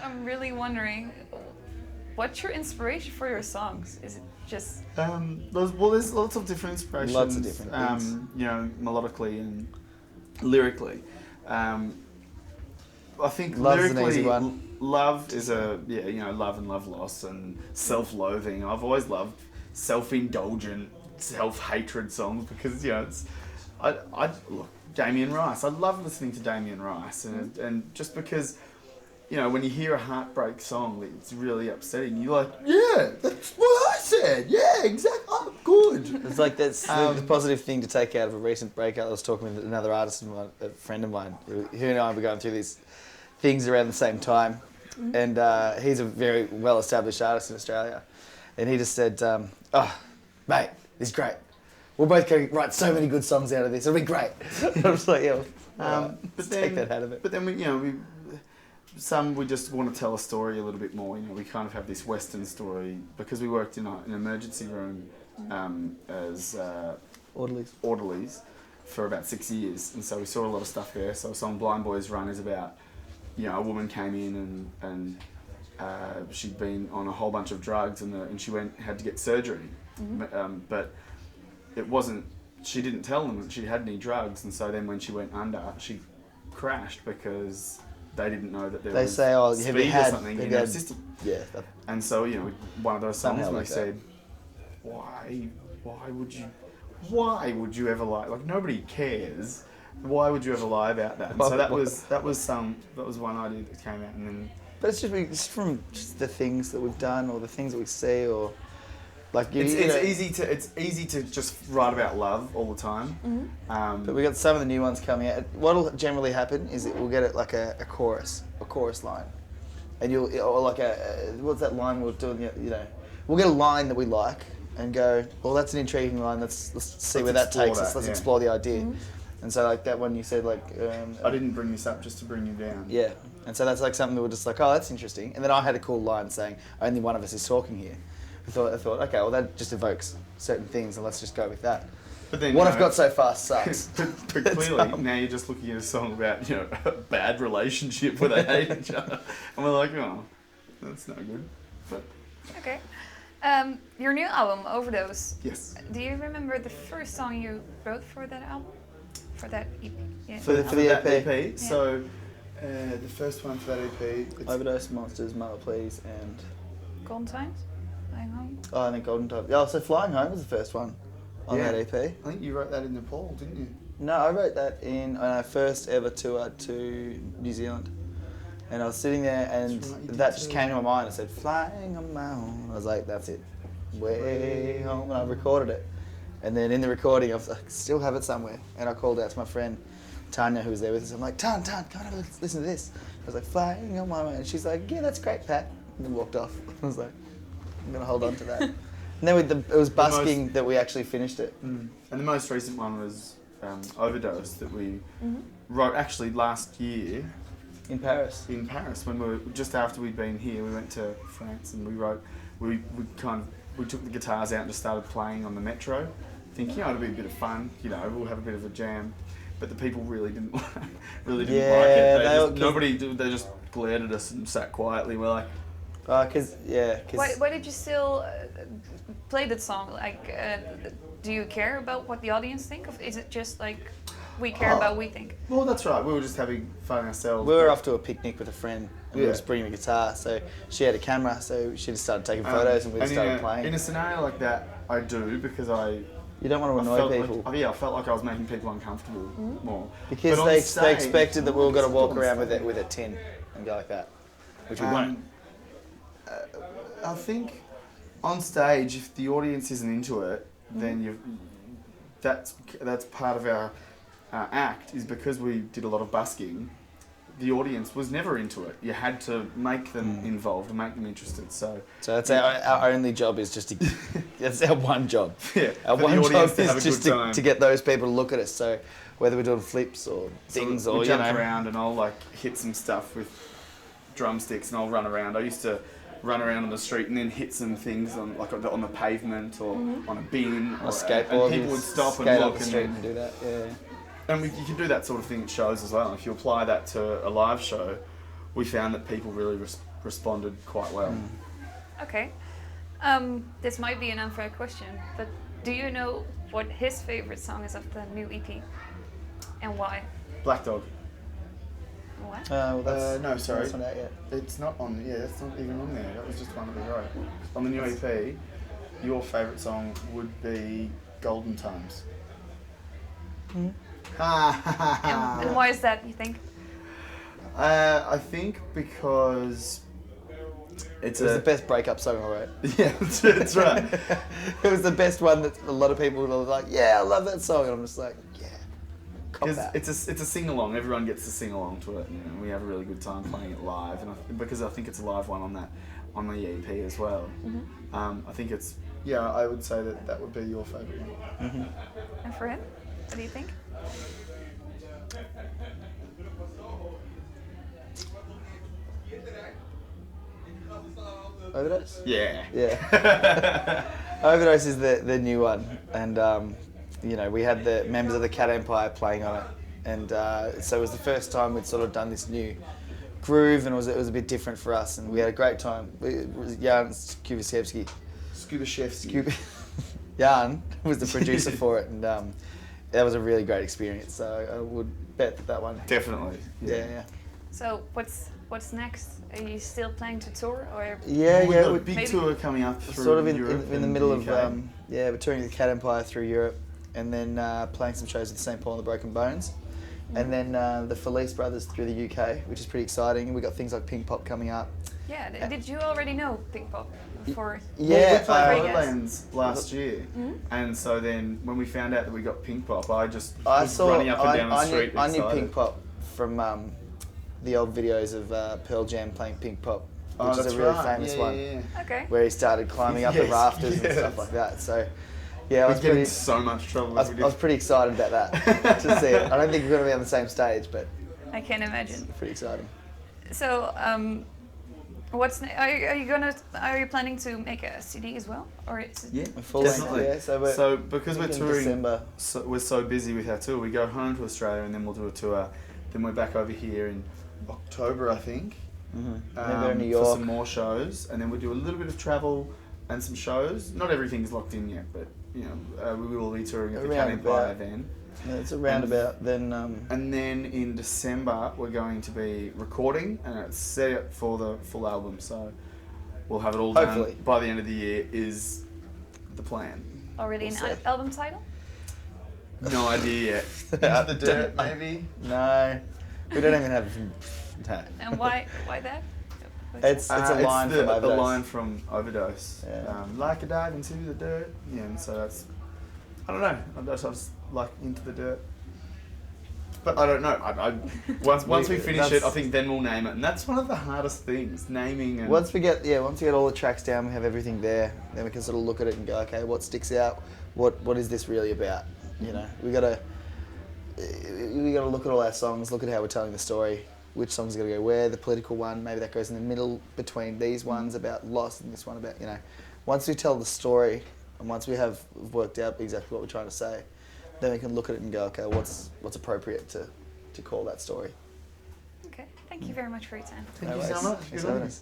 I'm really wondering, what's your inspiration for your songs? Is it just... there's lots of different inspirations. Lots of different things. You know, melodically and lyrically. I think Love's an lyrically, easy one. love is love and love loss and self-loathing. I've always loved self-indulgent, self-hatred songs because, you know, it's... look, Damien Rice. I love listening to Damien Rice, and just because, you know, when you hear a heartbreak song, it's really upsetting. You're like, yeah, that's what I said. Yeah, exactly. I'm good. It's like that's the positive thing to take out of a recent breakup. I was talking with another artist, a friend of mine, who and I were going through these things around the same time, and he's a very well-established artist in Australia, and he just said, "Oh, mate, this is great. We're both going to write so many good songs out of this. It'll be great." I was like, "Yeah, but take that out of it." But then we just want to tell a story a little bit more. You know, we kind of have this Western story because we worked in an emergency room as orderlies for about 6 years, and so we saw a lot of stuff there. So a song "Blind Boys Run" is about, you know, a woman came in and she'd been on a whole bunch of drugs and she had to get surgery, but it wasn't. She didn't tell them that she had any drugs, and so then when she went under, she crashed because they didn't know that there was speed or something in her system. Yeah. And so, you know, one of those songs we like said, why would you ever lie? Like, nobody cares. Why would you ever lie about that? And so that was one idea that came out, and then. But it's just from the things that we've done or the things that we see, or like it's easy to just write about love all the time. But we got some of the new ones coming out. What'll generally happen is we'll get it like a chorus line, and what's that line we're doing? You know, we'll get a line that we like and go, well, that's an intriguing line. Let's see where that takes us. Let's explore the idea. And so like that one you said like... I didn't bring this up just to bring you down. Yeah, and so that's like something that we're just like, oh, that's interesting. And then I had a cool line saying, only one of us is talking here. I thought, okay, well that just evokes certain things and let's just go with that. But then, I've got so far sucks. but clearly, now you're just looking at a song about, you know, a bad relationship where they hate each other. And we're like, oh, that's no good. But Okay. Your new album, Overdose. Yes. Do you remember the first song you wrote for that album? For that EP? Yeah. For the EP? Yeah. So, the first one for that EP... Overdose, Monsters, Mother Please, and... Golden Times? Flying Home? Oh, I think Golden Time. Yeah, so Flying Home was the first one on that EP. I think you wrote that in Nepal, didn't you? No, I wrote that when I first ever toured to New Zealand. And I was sitting there and that just came to my mind. I said, flying on my own. I was like, that's it. Way home. And I recorded it. And then in the recording, I still have it somewhere. And I called out to my friend, Tanya, who was there with us. I'm like, Tan, come on, listen to this. I was like, flying on my own. And she's like, yeah, that's great, Pat. And then walked off. I was like, I'm going to hold on to that. And then it was Busking that we actually finished it. And the most recent one was Overdose that we wrote actually last year. In Paris. In Paris, when we were just after we'd been here, we went to France and we wrote. We took the guitars out and just started playing on the metro, thinking, it'll be a bit of fun. You know, we'll have a bit of a jam. But the people really didn't like it. They just glared at us and sat quietly. We're like, Why did you still play that song? Like, do you care about what the audience think? Or is it just like we care about what we think? Well, that's right. We were just having fun ourselves. We were off to a picnic with a friend. And we were just bringing a guitar. So she had a camera, so she just started taking photos and we just started playing. In a scenario like that, I do because you don't want to annoy people. I felt like I was making people uncomfortable more. Because they expected that we were going to walk around with a tin and go like that, which we won't. I think on stage, if the audience isn't into it, then that's part of our act. Is because we did a lot of busking. The audience was never into it. You had to make them involved and make them interested. So that's our only job is just to. That's our one job. Yeah, our one job is just to get those people to look at us. So whether we're doing flips or things or we jump around and I'll like hit some stuff with drumsticks and I'll run around. I used to run around on the street and then hit some things on the pavement or on a bin or a skateboard. And people would stop and look and do that. Yeah. And you can do that sort of thing at shows as well. If you apply that to a live show, we found that people really responded quite well. Okay. This might be an unfair question, but do you know what his favorite song is of the new EP? And why? Black Dog. What? Well, No, sorry. That's not out yet. It's not on. Yeah, that's not even on there. That was just one that we wrote. On the new EP, your favourite song would be Golden Times. And why is that, you think? I think because It was the best breakup song I wrote. Yeah, that's right. It was the best one that a lot of people were like, yeah, I love that song. And I'm just like, yeah, cop Because that. it's a sing along. Everyone gets to sing along to it, and we have a really good time playing it live. And because I think it's a live one on the EP as well. I think it's I would say that would be your favourite one. And for him, what do you think? Overdose? Yeah. Yeah. Overdose is the new one, and we had the members of the Cat Empire playing on it, and so it was the first time we'd sort of done this new groove, and it was a bit different for us, and we had a great time. It was Jan Skubaszewski. Jan was the producer for it, and that was a really great experience. So I would bet that one. Definitely. Yeah. So what's next? Are you still planning to tour, or? We've got a we're big tour coming up through sort of Europe in the and middle UK. of we're touring the Cat Empire through Europe, and then playing some shows with St Paul and the Broken Bones, and then the Felice Brothers through the UK, which is pretty exciting. We got things like Pinkpop coming up. Yeah. Did you already know Pinkpop before? Yeah, we played Vegas? Overlands last year, and so then when we found out that we got Pinkpop, I was saw. running up and down the street. I knew excited. Pinkpop from the old videos of Pearl Jam playing Pinkpop, which is that's a really right. famous Yeah, one, yeah. Okay. where he started climbing up the Yes, rafters and yes. stuff like that. So, yeah, I We was get in pretty. so much trouble. I was pretty excited about that to see it. I don't think we're going to be on the same stage, but I can imagine. pretty exciting. So, are you planning to make a CD as well, or is it? Yeah, Full length, definitely. yeah, So because we're in touring, December. we're so busy with our tour. We go home to Australia and then we'll do a tour. Then we're back over here in October, I think. Then go to New York. for some more shows, and then we do a little bit of travel and some shows. Not everything's locked in yet, but we will be touring at the Cat Empire then. Yeah, it's a roundabout. Then And then in December we're going to be recording, and it's set up for the full album. So we'll have it all Hopefully. done by the end of the year. Is the plan? Already We'll an see. album title? No idea yet. Into the dirt, maybe. no, we don't even have. No. And why that? It's a line from Overdose. The line from Overdose. Yeah. Like a dive into the dirt. Yeah, and so that's. I don't know. I just like into the dirt. But I don't know. Once we finish it, I think then we'll name it, and that's one of the hardest things, naming. And Once we get all the tracks down, we have everything there. Then we can sort of look at it and go, okay, what sticks out? What is this really about? We gotta look at all our songs, look at how we're telling the story. Which song's gonna go where? The political one, maybe that goes in the middle between these ones about loss and this one about Once we tell the story and once we have worked out exactly what we're trying to say, then we can look at it and go, okay, what's appropriate to call that story. Okay. Thank you very much for your time. Thank you so much. Thanks Good for on having you. us.